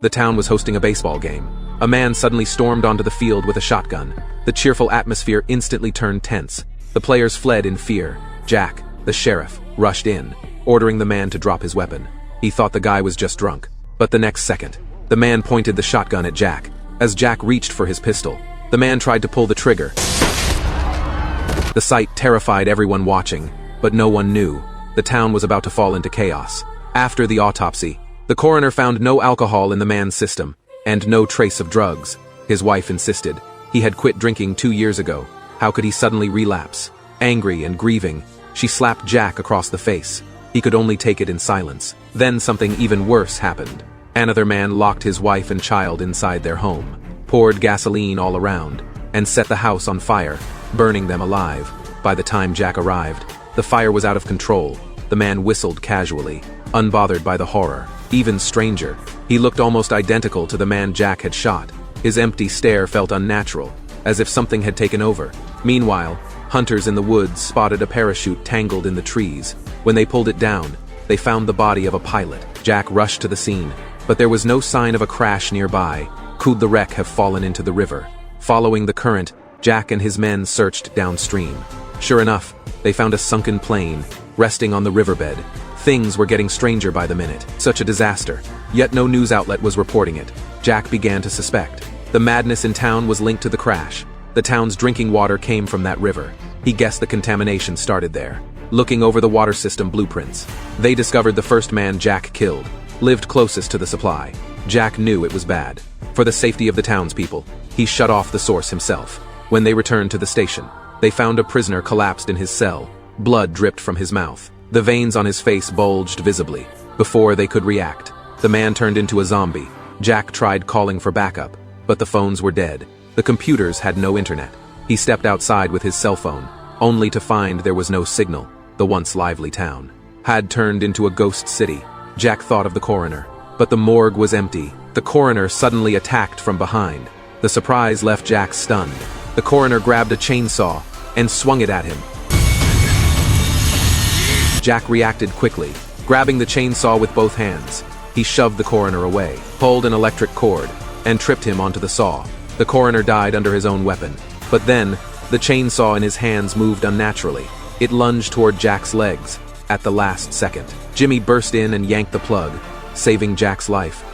The town was hosting a baseball game. A man suddenly stormed onto the field with a shotgun. The cheerful atmosphere instantly turned tense. The players fled in fear. Jack, the sheriff, rushed in, ordering the man to drop his weapon. He thought the guy was just drunk. But the next second, the man pointed the shotgun at Jack. As Jack reached for his pistol, the man tried to pull the trigger. The sight terrified everyone watching, but no one knew. The town was about to fall into chaos. After the autopsy, the coroner found no alcohol in the man's system, and no trace of drugs. His wife insisted. He had quit drinking 2 years ago. How could he suddenly relapse? Angry and grieving, she slapped Jack across the face. He could only take it in silence. Then something even worse happened. Another man locked his wife and child inside their home, poured gasoline all around, and set the house on fire, burning them alive. By the time Jack arrived, the fire was out of control. The man whistled casually, unbothered by the horror. Even stranger, he looked almost identical to the man Jack had shot. His empty stare felt unnatural, as if something had taken over. Meanwhile, hunters in the woods spotted a parachute tangled in the trees. When they pulled it down, they found the body of a pilot. Jack rushed to the scene, but there was no sign of a crash nearby. Could the wreck have fallen into the river? Following the current, Jack and his men searched downstream. Sure enough, they found a sunken plane, resting on the riverbed. Things were getting stranger by the minute. Such a disaster. Yet no news outlet was reporting it. Jack began to suspect. The madness in town was linked to the crash. The town's drinking water came from that river. He guessed the contamination started there. Looking over the water system blueprints, they discovered the first man Jack killed lived closest to the supply. Jack knew it was bad. For the safety of the townspeople, he shut off the source himself. When they returned to the station, they found a prisoner collapsed in his cell. Blood dripped from his mouth. The veins on his face bulged visibly. Before they could react, the man turned into a zombie. Jack tried calling for backup, but the phones were dead. The computers had no internet. He stepped outside with his cell phone, only to find there was no signal. The once lively town had turned into a ghost city. Jack thought of the coroner, but the morgue was empty. The coroner suddenly attacked from behind. The surprise left Jack stunned. The coroner grabbed a chainsaw and swung it at him. Jack reacted quickly, grabbing the chainsaw with both hands. He shoved the coroner away, pulled an electric cord, and tripped him onto the saw. The coroner died under his own weapon. But then, the chainsaw in his hands moved unnaturally. It lunged toward Jack's legs. At the last second, Jimmy burst in and yanked the plug, saving Jack's life.